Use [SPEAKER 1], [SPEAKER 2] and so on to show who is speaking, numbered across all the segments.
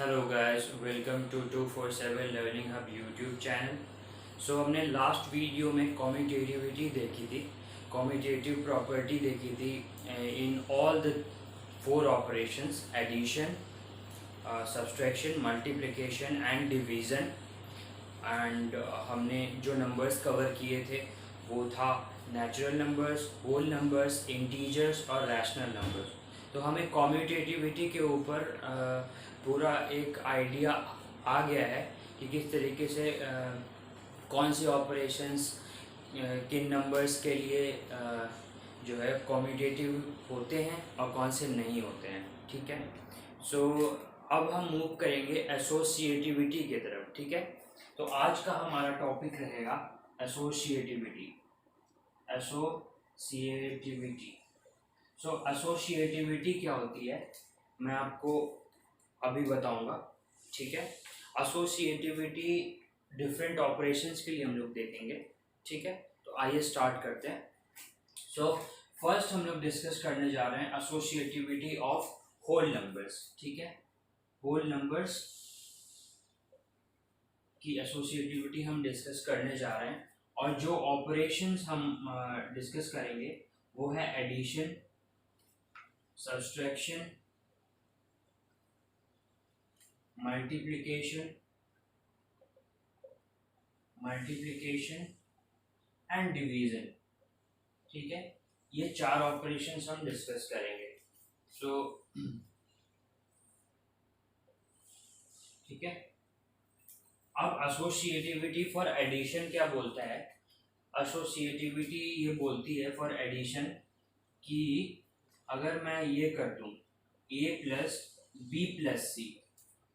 [SPEAKER 1] Hello guys, welcome to 247 learning hub YouTube channel. So हमने last video में कॉम्यूटेटिविटी देखी थी, कॉम्यूटेटिव प्रॉपर्टी देखी थी in all the four operations: addition, subtraction, multiplication and division. And हमने जो नंबर्स कवर किए थे वो था natural numbers, whole numbers, integers और रैशनल नंबर्स। तो हमें कॉम्यूटेटिविटी के ऊपर पूरा एक आइडिया आ गया है कि किस तरीके से कौन से ऑपरेशंस किन नंबर्स के लिए जो है कॉम्यूटेटिव होते हैं और कौन से नहीं होते हैं। ठीक है, सो अब हम मूव करेंगे एसोसिएटिविटी की तरफ। ठीक है, तो आज का हमारा टॉपिक रहेगा एसोसिएटिविटी। एसोसिएटिविटी सो एसोसिएटिविटी क्या होती है मैं आपको अभी बताऊंगा। ठीक है, एसोसिएटिविटी डिफरेंट ऑपरेशंस के लिए हम लोग देखेंगे। ठीक है, तो आइए स्टार्ट करते हैं। सो फर्स्ट हम लोग डिस्कस करने जा रहे हैं एसोसिएटिविटी ऑफ होल नंबर्स। ठीक है, होल नंबर्स की एसोसिएटिविटी हम डिस्कस करने जा रहे हैं और जो ऑपरेशंस हम डिस्कस करेंगे वो है addition, subtraction, multiplication and division. ठीक है, ये चार ऑपरेशंस हम डिस्कस करेंगे। सो ठीक है, अब एसोसिएटिविटी फॉर एडिशन क्या बोलता है? एसोसिएटिविटी ये बोलती है फॉर एडिशन कि अगर मैं ये कर दूं a plus B plus C,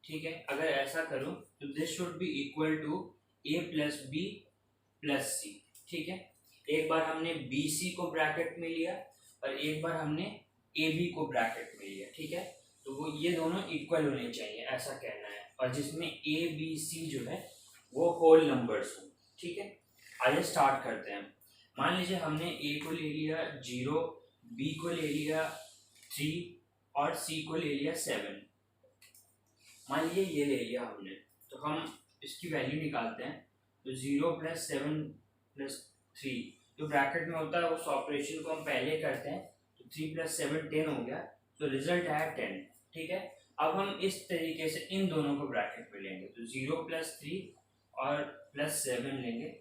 [SPEAKER 1] ठीक है, अगर ऐसा करूं तो this should be equal to a plus B plus C. ठीक है, एक बार हमने बी सी को ब्रैकेट में लिया और एक बार हमने ए बी को ब्रैकेट में लिया। ठीक है, तो वो ये दोनों इक्वल होने चाहिए, ऐसा कहना है, और जिसमें ए बी सी जो है वो होल नंबर्स हो। ठीक है, आइए स्टार्ट करते हैं। मान लीजिए हमने ए को ले लिया 0, बी को ले लिया 3 और सी को ले लिया 7। मान लीजिए ये ले लिया हमने, तो हम इसकी वैल्यू निकालते हैं। तो 0 प्लस 7 प्लस 3 जो ब्रैकेट में होता है उस ऑपरेशन को हम पहले करते हैं, तो 3 प्लस 7 10 हो गया, तो रिजल्ट आया 10। ठीक है, अब हम इस तरीके से इन दोनों को ब्रैकेट में लेंगे, तो 0 प्लस 3 और प्लस 7 लेंगे।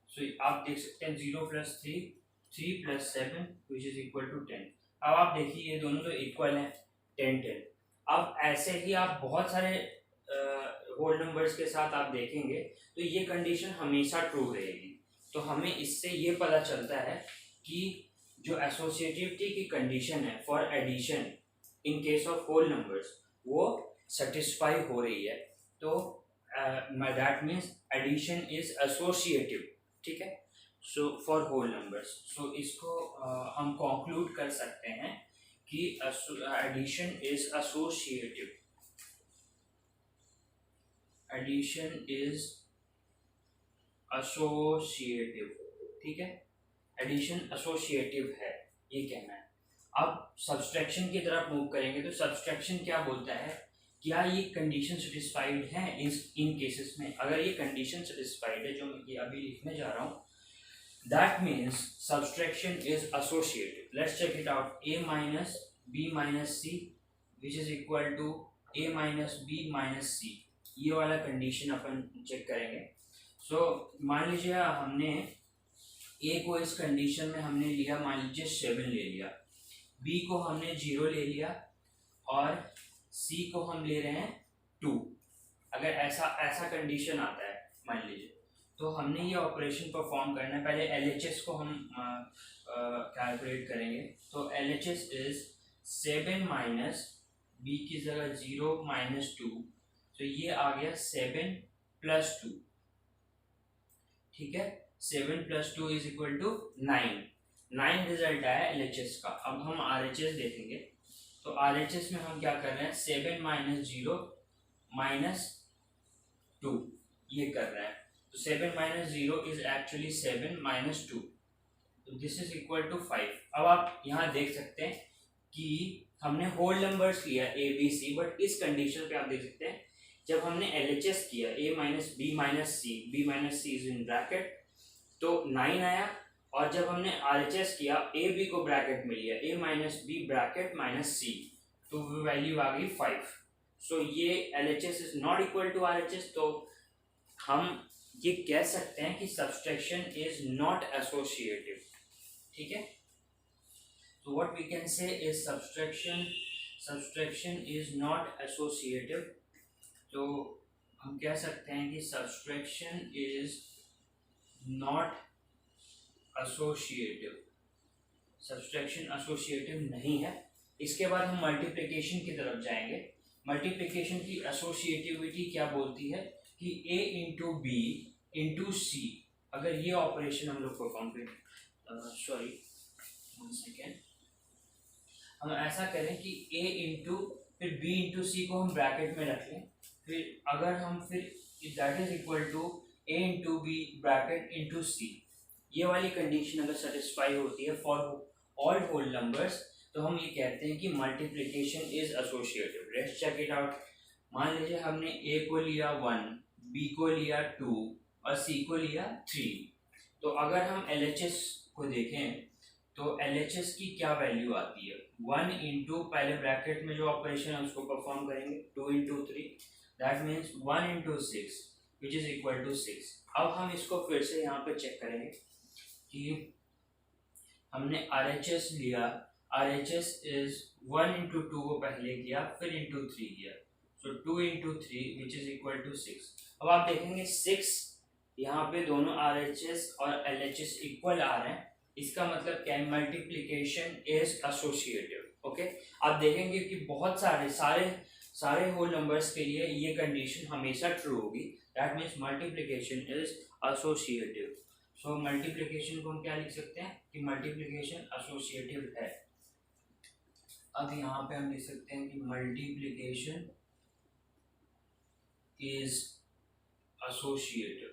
[SPEAKER 1] सो आप देख सकते हैं 0 plus 3, 3 plus 7 which is equal to 10। अब आप देखिए ये दोनों तो इक्वल हैं, 10 10। अब ऐसे ही आप बहुत सारे होल नंबर्स के साथ आप देखेंगे तो ये कंडीशन हमेशा ट्रू रहेगी। तो हमें इससे ये पता चलता है कि जो एसोसिएटिविटी की कंडीशन है for addition in case of whole numbers वो सेटिस्फाई हो रही है। तो that means addition is associative. ठीक है, so for whole numbers. So इसको हम कंक्लूड कर सकते हैं कि addition is associative. Addition is associative. ठीक है, एडिशन एसोसिएटिव है, ये कहना है। अब सब्सट्रैक्शन की तरफ मूव करेंगे, तो सब्सट्रैक्शन क्या बोलता है, क्या ये कंडीशन सेटिस्फाइड है इन केसेस में? अगर ये कंडीशन सेटिस्फाइड है जो मैं ये अभी लिखने जा रहा हूँ, that means subtraction is associative. Let's check it out. a minus B minus C which is equal to a minus B minus C, ये वाला कंडीशन अपन चेक करेंगे। सो मान लीजिए हमने a को इस कंडीशन में हमने लिया, मान लीजिए 7 ले लिया, b को हमने 0 ले लिया और c को हम ले रहे हैं 2। अगर ऐसा कंडीशन आता है मान लीजिए, तो हमने ये ऑपरेशन परफॉर्म करना है। पहले LHS को हम कैलकुलेट करेंगे। तो LHS इज 7 माइनस बी की जगह 0 माइनस 2, तो ये आ गया 7 प्लस 2। ठीक है, 7 plus 2 is equal to 9 result आया LHS का। अब हम RHS देखेंगे, तो RHS में हम क्या कर रहे हैं, 7 माइनस 0 माइनस 2 ये कर रहे हैं। तो 7 माइनस 0 इज एक्चुअली 7 माइनस 2, तो दिस इज इक्वल टू 5। अब आप यहाँ देख सकते हैं कि हमने होल नंबर्स लिया A B C, बट इस कंडीशन पे आप देख सकते हैं जब हमने LHS किया a minus B minus C is in bracket तो 9 आया, और जब हमने RHS किया a b को ब्रैकेट में लिया a minus B bracket minus C तो वो वैल्यू आ गई 5। सो ये LHS is not equal to RHS, तो हम ये कह सकते हैं कि सब्सट्रैक्शन इज नॉट एसोसिएटिव। ठीक है, तो what we can say is subtraction is not associative. तो हम कह सकते हैं कि subtraction is not associative, subtraction associative नहीं है। इसके बाद हम मल्टीप्लिकेशन की तरफ जाएंगे। मल्टीप्लिकेशन की एसोसिएटिविटी क्या बोलती है कि a इंटू बी इंटू सी, अगर ये ऑपरेशन हम लोग परफॉर्म करें, सॉरी 1 सेकेंड, हम ऐसा करें कि a इंटू फिर b इंटू सी को हम ब्रैकेट में रख लें, फिर अगर हम फिर that is equal to a into B bracket into C, ये वाली कंडीशन अगर सेटिस्फाई होती है फॉर ऑल होल नंबर्स, तो हम ये कहते हैं कि multiplication is associative. Let's check it out. मान लीजिए हमने a को लिया 1, b को लिया 2 और c को लिया 3। तो अगर हम LHS को देखें तो LHS की क्या वैल्यू आती है, 1 इंटू पहले ब्रैकेट में जो ऑपरेशन है उसको परफॉर्म करेंगे, 2 into 3 that means 1 into 6 which is equal to 6। अब हम इसको फिर से यहाँ पे चेक करेंगे कि हमने RHS लिया, RHS इज 1 इंटू 2 को पहले किया फिर इंटू 3 किया, so 2 into 3 which is equal to 6। अब आप देखेंगे 6 यहाँ पे दोनों RHS और LHS इक्वल आ रहे हैं, इसका मतलब क्या है, मल्टीप्लिकेशन इज एसोसिएटिव। ओके, आप देखेंगे कि बहुत सारे होल नंबर्स के लिए ये कंडीशन हमेशा ट्रू होगी, that means multiplication is associative. So multiplication को हम क्या लिख सकते हैं कि मल्टीप्लिकेशन एसोसिएटिव है। अब यहाँ पे हम लिख सकते हैं कि मल्टीप्लिकेशन इज एसोसिएटिव।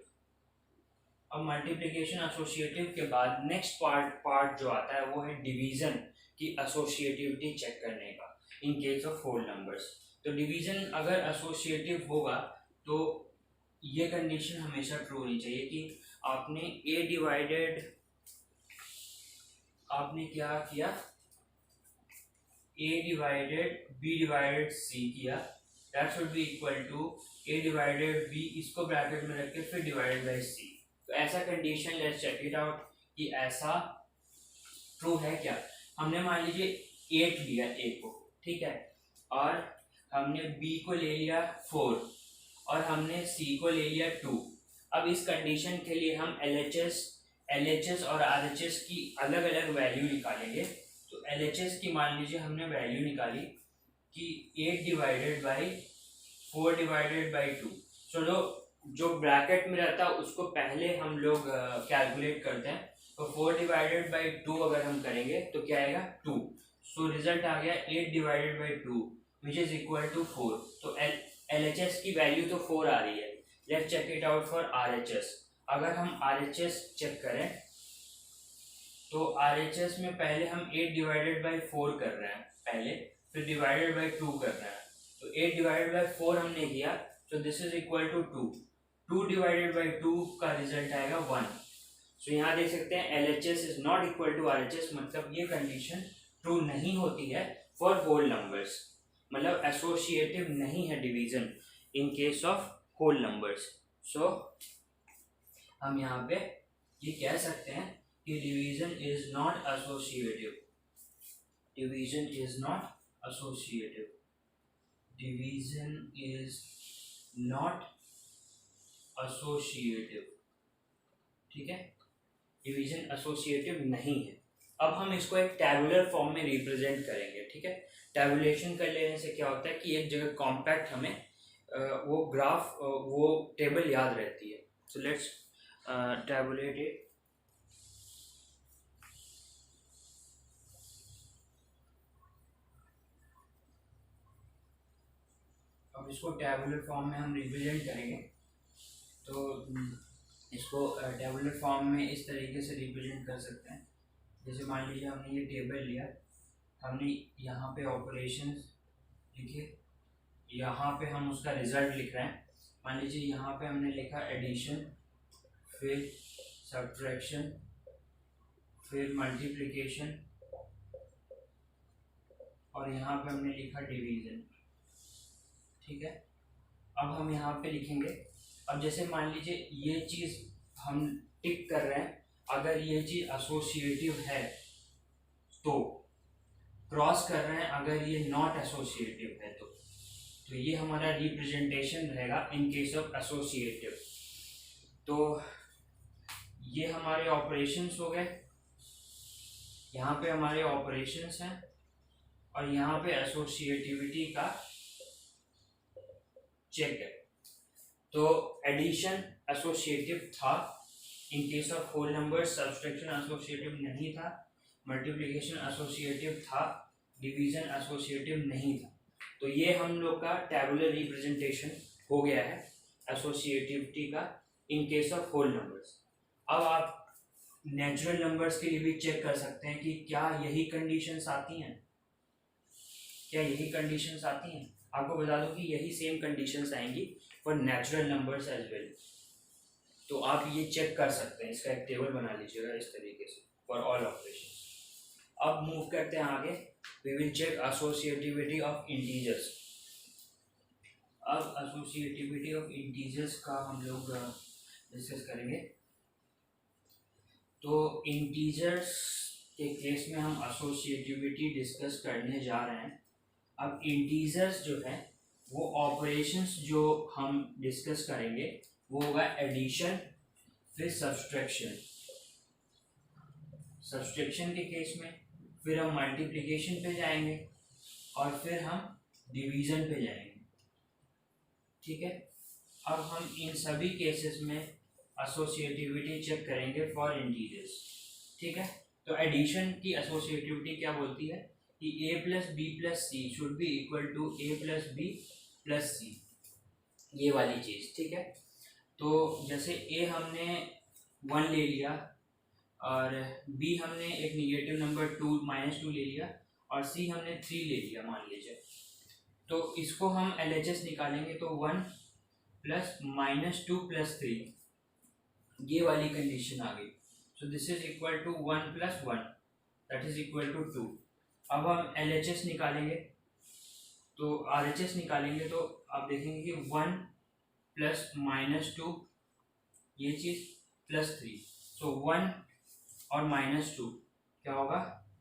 [SPEAKER 1] अब मल्टीप्लिकेशन एसोसिएटिव के बाद नेक्स्ट पार्ट जो आता है वो है डिवीजन की एसोसिएटिविटी चेक करने का in case of whole numbers. तो डिवीजन अगर एसोसिएटिव होगा तो ये कंडीशन हमेशा ट्रू होनी चाहिए कि आपने क्या किया, a divided b divided c किया, that should be equal to a divided b, इसको ब्रैकेट में रख के फिर डिवाइडेड बाय c। तो ऐसा condition let's check it out कि ऐसा ट्रू है क्या। हमने मान लीजिए 8 लिया a को, ठीक है, और हमने b को ले लिया 4 और हमने c को ले लिया 2। अब इस कंडीशन के लिए हम LHS और RHS की अलग अलग वैल्यू निकालेंगे। तो LHS की मान लीजिए हमने वैल्यू निकाली कि 8 डिवाइडेड बाई 4 डिवाइडेड बाई 2। चलो जो ब्रैकेट में रहता है उसको पहले हम लोग कैलकुलेट करते हैं। तो 4 डिवाइडेड बाई 2 अगर हम करेंगे तो क्या आएगा 2। सो रिजल्ट आ गया 8 divided by 2 which is equal to 4। तो LHS की वैल्यू तो 4 आ रही है। Let's check it out for RHS। अगर हम RHS चेक करें तो RHS में पहले हम 8 डिवाइडेड बाई 4 कर रहे हैं पहले, फिर डिवाइडेड बाई 2 कर रहे हैं। तो 8 डिवाइडेड बाई 4 हमने किया, तो this is equal to 2। 2 divided by 2 का रिजल्ट आएगा 1। सो यहाँ देख सकते हैं LHS is not equal to RHS, मतलब ये कंडीशन ट्रू नहीं होती है फॉर होल नंबर्स, मतलब एसोसिएटिव नहीं है division in case of whole numbers. So हम यहाँ पे ये कह सकते हैं कि division is not associative, division is not associative, division is not associative. ठीक है, डिवीजन एसोसिएटिव नहीं है। अब हम इसको एक टैबुलर फॉर्म में रिप्रेजेंट करेंगे। ठीक है, टैबुलेशन कर लेने से क्या होता है कि एक जगह कॉम्पैक्ट हमें वो ग्राफ वो टेबल याद रहती है। So let's tabulate it. अब इसको टैबुलर फॉर्म में हम रिप्रेजेंट करेंगे। तो इसको टैबुलर फॉर्म में इस तरीके से रिप्रेजेंट कर सकते हैं। जैसे मान लीजिए हमने ये टेबल लिया, हमने यहाँ पे ऑपरेशंस लिखे यहाँ पे हम उसका रिजल्ट लिख रहे हैं। मान लीजिए यहाँ पे हमने लिखा एडिशन, फिर सब्ट्रैक्शन, फिर मल्टीप्लिकेशन, और यहाँ पे हमने लिखा डिवीजन। ठीक है, अब हम यहाँ पे लिखेंगे। अब जैसे मान लीजिए ये चीज़ हम टिक कर रहे हैं, अगर ये चीज़ एसोसिएटिव है तो क्रॉस कर रहे हैं, अगर ये नॉट एसोसिएटिव है तो ये हमारा रिप्रेजेंटेशन रहेगा इन केस ऑफ एसोसिएटिव। तो ये हमारे ऑपरेशंस हो गए, यहाँ पे हमारे ऑपरेशंस हैं, और यहाँ पे एसोसिएटिविटी का चेक है। तो एडिशन एसोसिएटिव था in case of whole number, subtraction associative नहीं था, मल्टीप्लिकेशन एसोसिएटिव था, डिवीजन एसोसिएटिव नहीं था। तो ये हम लोग का टैबुलर रिप्रेजेंटेशन हो गया है एसोसिएटिविटी का in case of whole numbers. अब आप नेचुरल नंबर्स के लिए भी चेक कर सकते हैं कि क्या यही कंडीशंस आती हैं, क्या यही कंडीशंस आती हैं। आपको बता दूं कि यही सेम कंडीशंस आएंगी for natural numbers as well. तो आप ये चेक कर सकते हैं, इसका एक टेबल बना लीजिएगा इस तरीके से फॉर ऑल ऑपरेशंस। अब मूव करते हैं आगे, we will check associativity of integers. अब एसोसिएटिविटी ऑफ इंटीजर्स का हम लोग डिस्कस करेंगे। तो इंटीजर्स के केस में हम एसोसिएटिविटी डिस्कस करने जा रहे हैं। अब इंटीजर्स जो है वो ऑपरेशंस जो हम डिस्कस करेंगे वो होगा एडिशन, फिर सब्सट्रैक्शन। सब्सट्रैक्शन के केस में फिर हम मल्टीप्लिकेशन पे जाएंगे, और फिर हम डिवीजन पे जाएंगे। ठीक है, अब हम इन सभी केसेस में एसोसिएटिविटी चेक करेंगे फॉर इंटीजर्स। ठीक है, तो एडिशन की एसोसिएटिविटी क्या बोलती है कि a plus B plus C should be equal to a plus B plus C, ये वाली चीज़। ठीक है, तो जैसे a हमने 1 ले लिया, और b हमने एक निगेटिव नंबर -2 ले लिया, और c हमने 3 ले लिया मान लीजिए। तो इसको हम LHS निकालेंगे तो 1 प्लस -2 प्लस 3, ये वाली कंडीशन आ गई। So this is equal to 1 plus 1 that is equal to 2। अब हम LHS निकालेंगे, तो RHS निकालेंगे, तो आप देखेंगे कि 1 प्लस -2 ये चीज़ प्लस 3, सो 1 और -2 क्या होगा,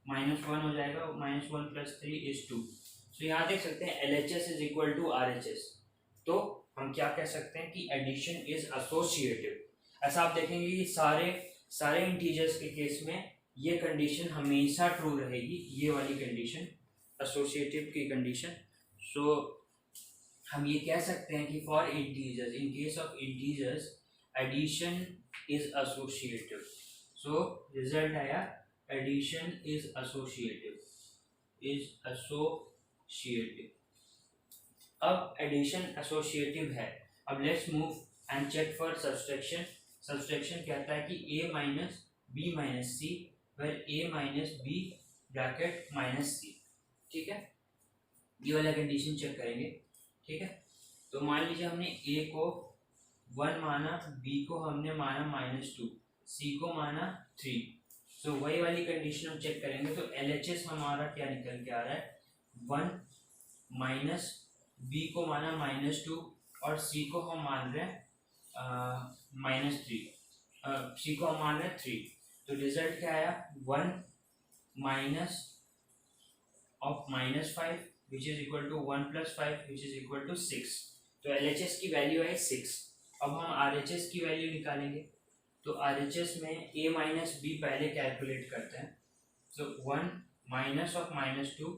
[SPEAKER 1] -1 हो जाएगा, -1 प्लस 3 इज 2। सो यहाँ देख सकते हैं LHS is equal to RHS। तो हम क्या कह सकते हैं कि एडिशन इज एसोसिएटिव। ऐसा आप देखेंगे कि सारे इंटीजर्स के केस में ये कंडीशन हमेशा ट्रू रहेगी, ये वाली कंडीशन एसोसिएटिव की कंडीशन। सो हम ये कह सकते हैं कि for integers, in case of integers addition is associative. So result आया एडिशन इज एसोसिएटिव, अब एडिशन एसोसिएटिव है। अब let's move and check for subtraction. Subtraction कहता है कि a minus B minus C where a minus B bracket minus C. ठीक है, ये वाला कंडीशन चेक करेंगे। ठीक है, तो मान लीजिए हमने a को 1 माना, b को हमने माना -2, c को माना 3। सो वही वाली कंडीशन हम चेक करेंगे। तो LHS हमारा क्या निकल के आ रहा है, 1 माइनस b को माना -2 और c को हम मान रहे हैं -3, c को हम मान रहे हैं 3। तो रिजल्ट क्या आया, 1 minus of -5 which is equal to 1 plus 5 which is equal to 6। तो LHS की वैल्यू है 6। अब हम RHS की वैल्यू निकालेंगे। तो RHS में a माइनस बी पहले कैलकुलेट करते हैं। सो 1 माइनस ऑफ -2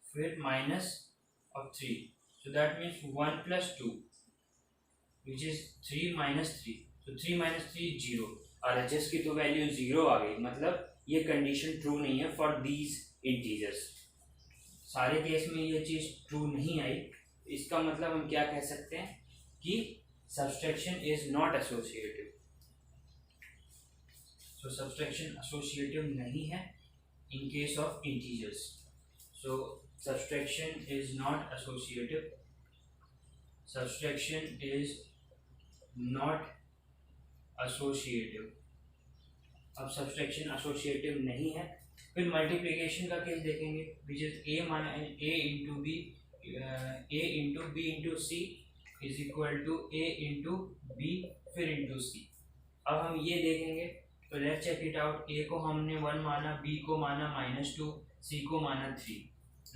[SPEAKER 1] फिर minus of 3, so that means 1 plus 2 which is 3 minus 3, so 3 minus 3 is 0। RHS की तो वैल्यू 0 आ गई, मतलब ये कंडीशन ट्रू नहीं है फॉर दीज इंटीजर्स। सारे केस में ये चीज़ ट्रू नहीं आई, इसका मतलब हम क्या कह सकते हैं कि subtraction is not associative. So subtraction associative नहीं है in case of integers. So subtraction is not associative subtraction is not associative. अब सब्सट्रैक्शन एसोसिएटिव नहीं है। फिर मल्टीप्लिकेशन का केस देखेंगे, which is A into B, A into B into C is equal to A into B फिर into C. अब हम ये देखेंगे, तो let's check it out. A को हमने 1 माना, बी को माना -2, सी को माना 3।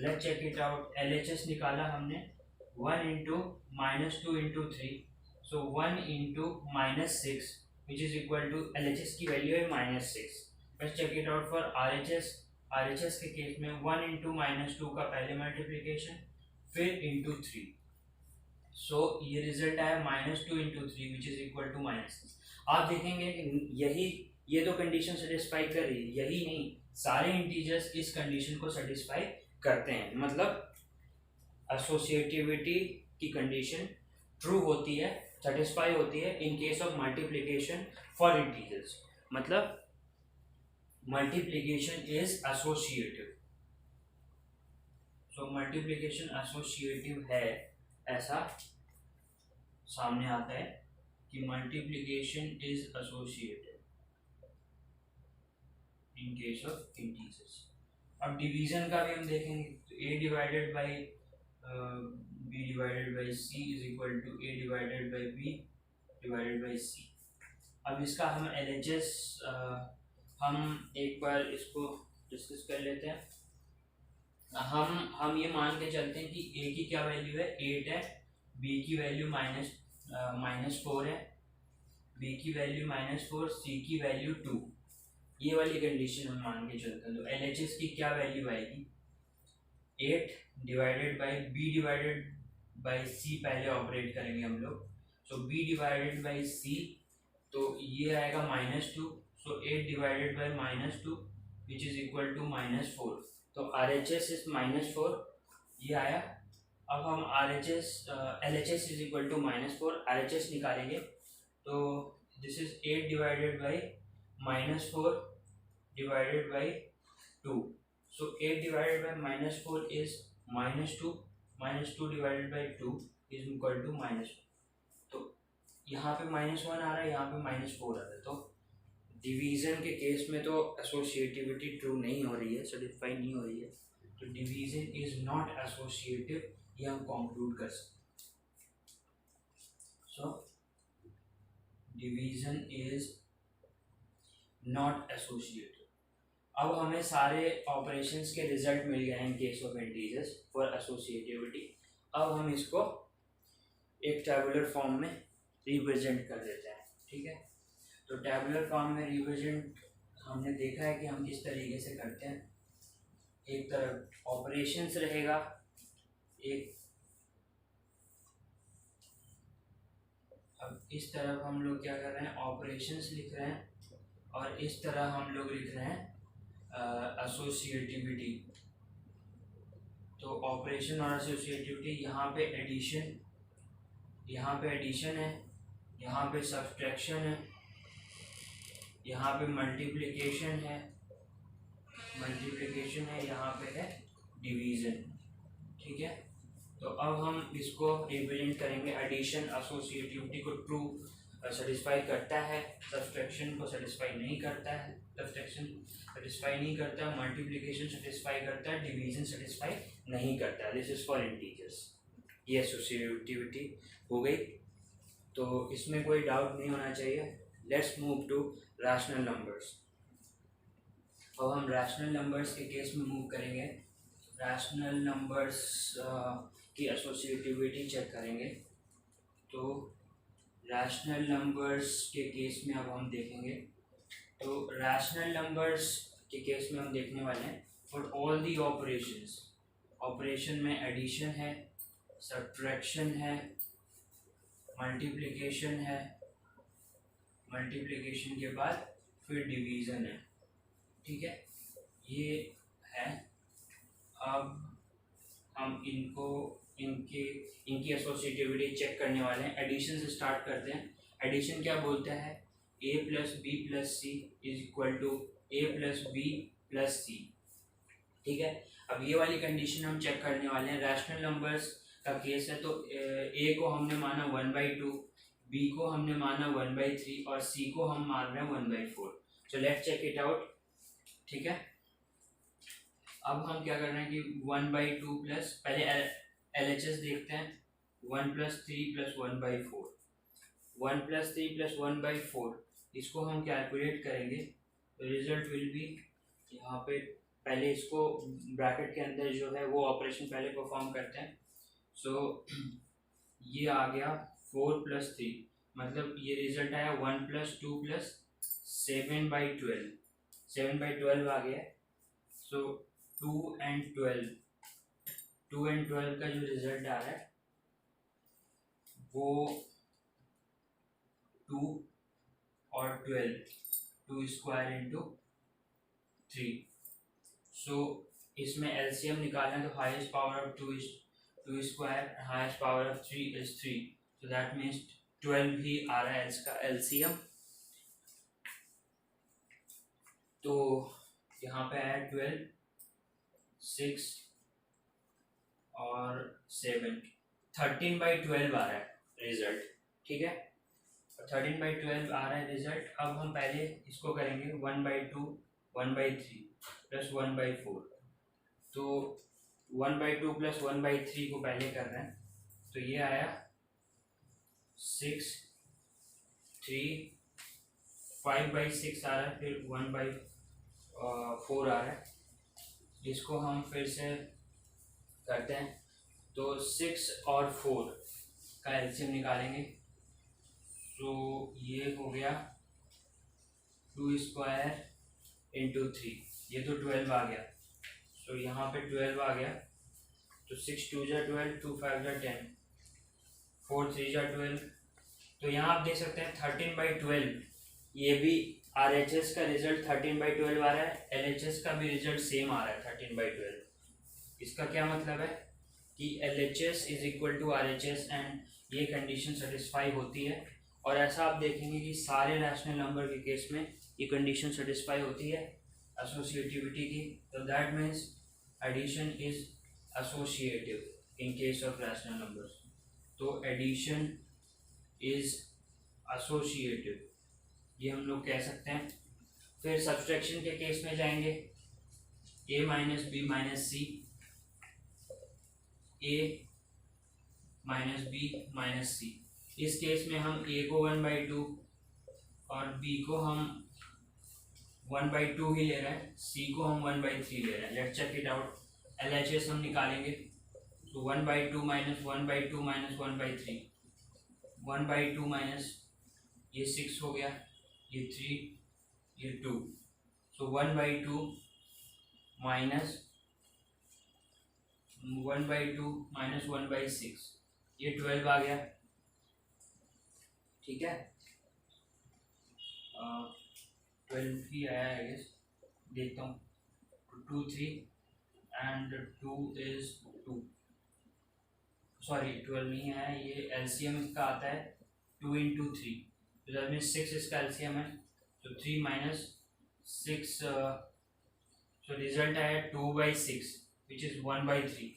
[SPEAKER 1] Let's check it out. LHS निकाला हमने 1 into -2 into 3, so 1 into -6 which is equal to LHS की वैल्यू है -6। Let's check it out for RHS के केस में 1 इंटू -2 का पहले मल्टीप्लिकेशन फिर इंटू 3, सो ये रिजल्ट आया -2 into 3 which is equal to -6। आप देखेंगे कि ये तो कंडीशन सेटिस्फाई कर रही है, यही नहीं सारे इंटीजर्स इस कंडीशन को सेटिस्फाई करते हैं। मतलब एसोसिएटिविटी की कंडीशन ट्रू होती है, सेटिस्फाई होती है in case of multiplication for integers. मतलब multiplication is associative, so multiplication associative है, ऐसा सामने आता है कि multiplication is associative in case of integers. अब डिवीजन का भी हम देखेंगे, तो a divided by b divided by c is equal to a divided by b divided by c। अब इसका हम LHS हम एक बार इसको डिस्कस कर लेते हैं। हम ये मान के चलते हैं कि a की क्या वैल्यू है, 8 है, b की वैल्यू -4 है, b की वैल्यू -4, c की वैल्यू 2। ये वाली कंडीशन हम मान के चलते हैं। तो LHS की क्या वैल्यू आएगी, 8 divided by b divided by c, पहले ऑपरेट करेंगे हम लोग, so b divided by c, तो ये आएगा -2, so 8 divided by -2 which is equal to -4। तो RHS इज -4, ये आया। अब हम LHS is equal to -4, RHS निकालेंगे, तो this is 8 divided by -4 divided by 2, so 8 divided by -4 is -2, -2 divided by 2 is equal to -1। तो यहाँ पे -1 आ रहा है, यहाँ पे -4 आ रहा है। तो डिवीजन के केस में तो एसोसिएटिविटी ट्रू नहीं हो रही है, सेटिस्फाई नहीं हो रही है, तो डिवीजन इज नॉट एसोसिएटिव, ये हम कंक्लूड कर सकते हैं। So division is not associative. अब हमें सारे ऑपरेशंस के रिजल्ट मिल गए हैं इन case of integers for associativity. अब हम इसको एक टैबुलर फॉर्म में रिप्रेजेंट कर देते हैं, ठीक है। तो टैबुलर फॉर्म में रिप्रेजेंट हमने देखा है कि हम किस तरीके से करते हैं। एक तरफ ऑपरेशंस रहेगा, एक अब इस तरफ हम लोग क्या कर रहे हैं, ऑपरेशंस लिख रहे हैं, और इस तरह हम लोग लिख रहे हैं एसोसिएटिविटी। तो ऑपरेशन और एसोसिएटिविटी, यहाँ पे एडिशन, यहाँ पे एडिशन है, यहाँ पे सब्सट्रैक्शन है, यहाँ पे मल्टीप्लिकेशन है, यहाँ पे है डिवीज़न, ठीक है। तो अब हम इसको रिप्रेजेंट करेंगे, एडिशन एसोसिएटिविटी को ट्रू सेटिस्फाई करता है, सब्सट्रैक्शन को सेटिस्फाई नहीं करता है, सब्सट्रैक्शन सेटिस्फाई नहीं करता है, मल्टीप्लिकेशन सेटिस्फाई करता है, डिवीजन सेटिस्फाई नहीं करता है। This is for integers. ये एसोसिएटिविटी हो गई, तो इसमें कोई डाउट नहीं होना चाहिए। Let's move to rational numbers. अब हम रैशनल नंबर्स के केस में मूव करेंगे। रैशनल नंबर्स की एसोसिएटिविटी चेक करेंगे। तो रैशनल नंबर्स के केस में अब हम देखेंगे, तो रैशनल नंबर्स के केस में हम देखने वाले हैं for all the operations. Operation में एडिशन है, सब्ट्रैक्शन है, मल्टीप्लिकेशन है, मल्टीप्लिकेशन के बाद फिर डिवीज़न है, ठीक है, ये है। अब हम इनकी एसोसिएटिविटी चेक करने वाले हैं। एडिशन से स्टार्ट करते हैं। एडिशन क्या बोलता है, a plus B plus C is equal to a plus B plus C, ठीक है। अब ये वाली कंडीशन हम चेक करने वाले हैं। रैशनल नंबर्स का केस है, तो ए को हमने माना 1/2, बी को हमने माना 1/3 और सी को हम मान रहे हैं 1/4। So let's check it out. ठीक है, अब हम क्या कर रहे हैं कि 1/2 प्लस, पहले LHS देखते हैं, 1 + 3 + 1/4, 1 + 3 + 1/4, इसको हम कैलकुलेट करेंगे तो रिजल्ट विल बी, यहाँ पे पहले इसको ब्रैकेट के अंदर जो है वो ऑपरेशन पहले परफॉर्म करते हैं। सो ये आ गया 4 + 3, मतलब ये रिजल्ट आया 1 + 2 + 7/12, 7/12 आ गया। सो 2 and 12 का जो रिजल्ट आ रहा है वो 2 और 12, 2 स्क्वायर इंटू 3। सो इसमें एलसीएम निकालना, तो highest power of 2 square, highest power of 3 is 3, so that means 12 ही आ रहा है इसका एलसीएम। तो यहाँ पे आया 12, 6 और 7, 13/12 आ रहा है रिजल्ट। ठीक है, 13/12 आ रहा है रिजल्ट। अब हम पहले इसको करेंगे 1/2, 1/3 + 1/4, तो 1/2 + 1/3 को पहले कर रहे हैं, तो ये आया 6, 3, 5/6 आ रहा है, फिर 1/4 आ रहा है। इसको हम फिर से करते हैं, तो 6 और 4 का एलसीएम निकालेंगे। तो ये हो गया 2 स्क्वायर इंटू 3, ये तो 12 आ गया। तो यहाँ पे 12 आ गया, तो 6 2 = 12, 2 5 = 10, 4 3 = 12। तो यहाँ आप देख सकते हैं 13/12, ये भी RHS का रिजल्ट 13/12 आ रहा है, LHS का भी रिजल्ट सेम आ रहा है 13/12। इसका क्या मतलब है कि LHS = RHS एंड ये कंडीशन सेटिस्फाई होती है। और ऐसा आप देखेंगे कि सारे रैशनल नंबर के केस में ये कंडीशन सेटिस्फाई होती है एसोसिएटिविटी की, तो that means addition is associative in case of rational numbers. तो एडिशन इज एसोसिएटिव, ये हम लोग कह सकते हैं। फिर सब्सट्रैक्शन के केस में जाएंगे, a - b - c, a - b - c। इस केस में हम a को 1/2 और b को हम 1/2 ही ले रहे हैं, c को हम 1/3 ले रहे हैं। Let's check it out. LHS हम निकालेंगे, तो 1/2 - 1/2 - 1/3, 1/2 माइनस ये 6 हो गया, ये 3, ये 2, सो 1/2 माइनस 1/2 माइनस 1/6, ये 12 आ गया। ठीक है, 12 ही आया है गेस, देखता हूँ। 2 3 एंड 2 is 2, सॉरी 12 नहीं आया, ये एलसीएम इसका आता है 2 × 3, तो दैट मीन्स 6 इसका एलसीएम है, तो 3 माइनस 6, सो रिजल्ट आया 2/6 विच इज 1/3।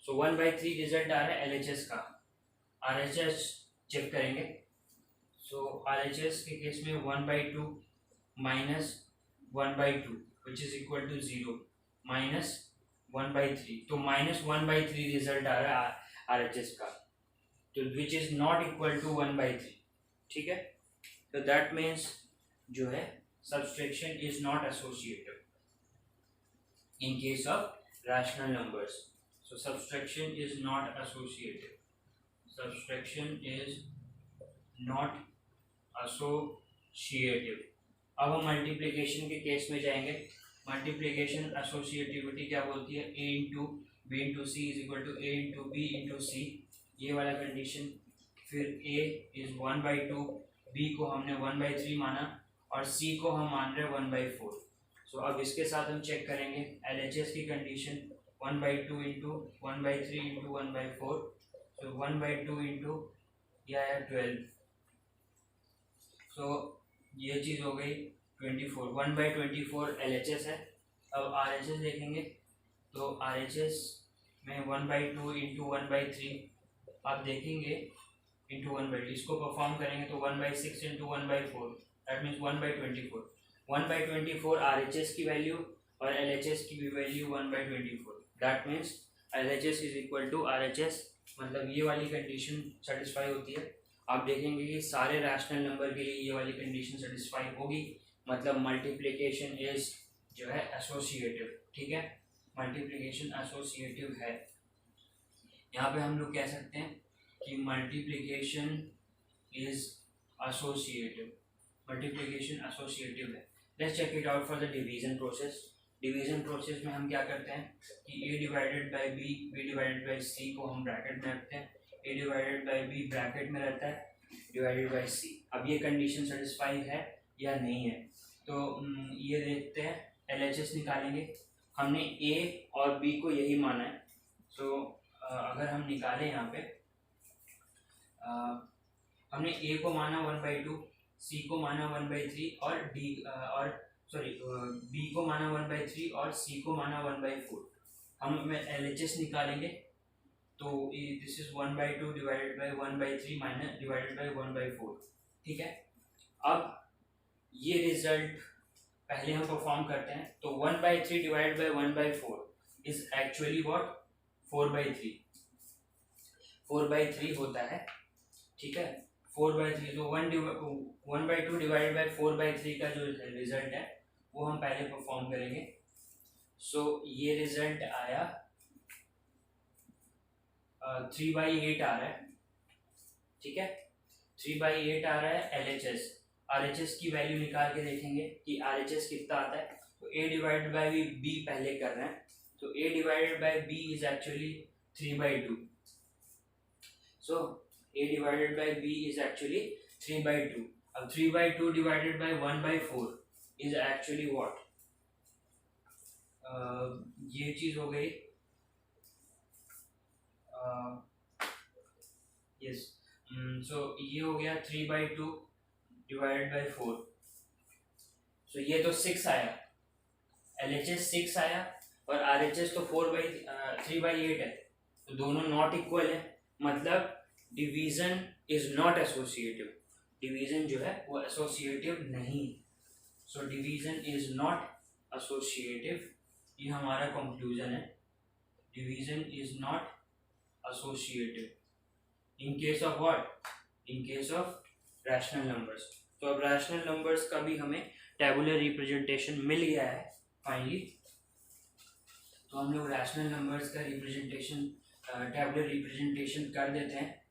[SPEAKER 1] सो 1/3 रिजल्ट आ रहा है LHS का। RHS चेक करेंगे, सो RHS के केस में 1/2 minus 1/2 which is equal to 0 minus 1/3, तो -1/3 रिजल्ट आ रहा है RHS का, तो which is not equal to 1/3। ठीक है, तो दैट मीन्स जो है subtraction is not associative in case of rational numbers. So subtraction is not associative. Subtraction is not associative. अब हम मल्टीप्लिकेशन के केस में जाएंगे। मल्टीप्लिकेशन एसोसिएटिविटी क्या बोलती है, a × b × c is equal to a × b × c, ये वाला कंडीशन। फिर a इज 1/2, b को हमने 1/3 माना और c को हम मान रहे हैं 1/4। सो अब इसके साथ हम चेक करेंगे LHS की कंडीशन, 1/2 × 1/3 × 1/4, सो 1/2 × यह है 12, सो ये चीज़ हो गई 24, 1/24 LHS है। अब RHS देखेंगे, तो RHS में 1/2 इंटू 1/3 आप देखेंगे इंटू 1/2, इसको परफॉर्म करेंगे तो 1/6 इंटू 1/4 दैट मीन्स 1/24। 1/24 RHS की वैल्यू और LHS की भी value 1/24, that means LHS is equal to RHS। मतलब ये वाली कंडीशन सेटिस्फाई होती है। आप देखेंगे कि सारे रैशनल नंबर के लिए ये वाली कंडीशन सेटिस्फाई होगी, मतलब मल्टीप्लिकेशन इज जो है एसोसिएटिव। ठीक है, मल्टीप्लिकेशन एसोसिएटिव है। यहाँ पे हम लोग कह सकते हैं कि multiplication is associative, multiplication associative है। Let's check it out for the division process. Division process में हम क्या करते हैं कि a divided by b, b divided by c को हम ब्रैकेट में रखते हैं, a divided by b bracket में रहता है डिवाइडेड बाई c। अब ये कंडीशन सेटिस्फाई है या नहीं है, तो ये देखते हैं, LHS निकालेंगे। हमने a और b को यही माना है, तो अगर हम निकालें यहाँ पे हमने a को माना 1/2, c को माना 1/3 और b को माना 1/3 और c को माना 1/4। हम LHS निकालेंगे तो this is 1/2 divided by 1/3 minus divided by 1/4। ठीक है, अब ये रिजल्ट पहले हम परफॉर्म करते हैं, तो 1/3 divided by 1/4 is actually what 4/3, 4/3 होता है। ठीक है, 4/3, तो 1/2 डिवाइडेड बाई 4/3 का जो रिजल्ट है वो हम पहले परफॉर्म करेंगे। सो ये रिजल्ट आया 3/8 आ रहा है। ठीक है, 3/8 आ रहा है LHS। RHS की वैल्यू निकाल के देखेंगे कि RHS कितना आता है, तो a डिवाइडेड बाई b पहले कर रहे हैं, तो a divided by b is actually 3/2। So a divided by b is actually 3/2। अब 3/2 divided by 1/4 is actually what, ये चीज हो गई यस, सो ये हो गया 3/2 डिवाइडेड बाई 4। सो ये तो 6 आया, LHS 6 आया और RHS तो 3/8 है, तो दोनों नॉट इक्वल है, मतलब division is not associative, division जो है वो एसोसिएटिव नहीं। So division is not associative, ये हमारा कंक्लूजन है, division is not associative in case of what, in case of rational numbers. तो अब रैशनल नंबर्स का भी हमें टेबुलर रिप्रेजेंटेशन मिल गया है फाइनली, तो हम लोग रैशनल नंबर्स का रिप्रेजेंटेशन टेबुलर रिप्रेजेंटेशन कर देते हैं,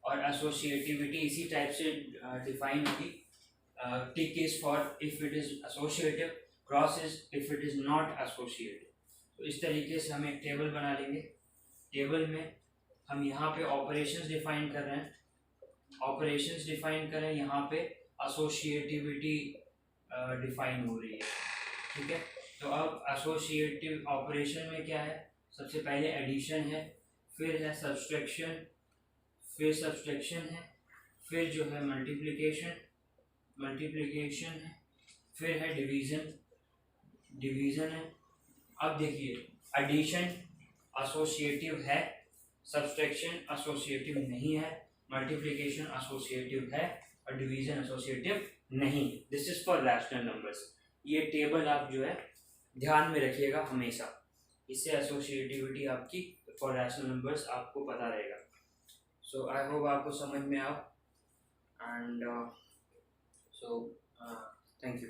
[SPEAKER 1] और एसोसिएटिविटी इसी टाइप से डिफाइन होगी। Tick is for if it is associative, cross is if it is not associative. तो इस तरीके से हम एक टेबल बना लेंगे। टेबल में हम यहाँ पे ऑपरेशंस डिफाइन कर रहे हैं, ऑपरेशंस डिफाइन करें, यहाँ पे एसोसिएटिविटी डिफाइन हो रही है। ठीक है, तो अब एसोसिएटिव ऑपरेशन में क्या है, सबसे पहले एडिशन है, फिर है सब्सट्रैक्शन, फिर सब्सट्रैक्शन है, फिर जो है मल्टीप्लिकेशन है, फिर है डिवीज़न है। अब देखिए, एडिशन एसोसिएटिव है, सब्सट्रैक्शन एसोसिएटिव नहीं है, मल्टीप्लिकेशन एसोसिएटिव है और डिवीज़न एसोसिएटिव नहीं। This is for rational numbers. ये टेबल आप जो है ध्यान में रखिएगा हमेशा, इससे एसोसिएटिविटी आपकी फॉर रैशनल नंबर्स आपको पता रहेगा। सो आई होप आपको समझ में आओ, एंड सो थैंक यू।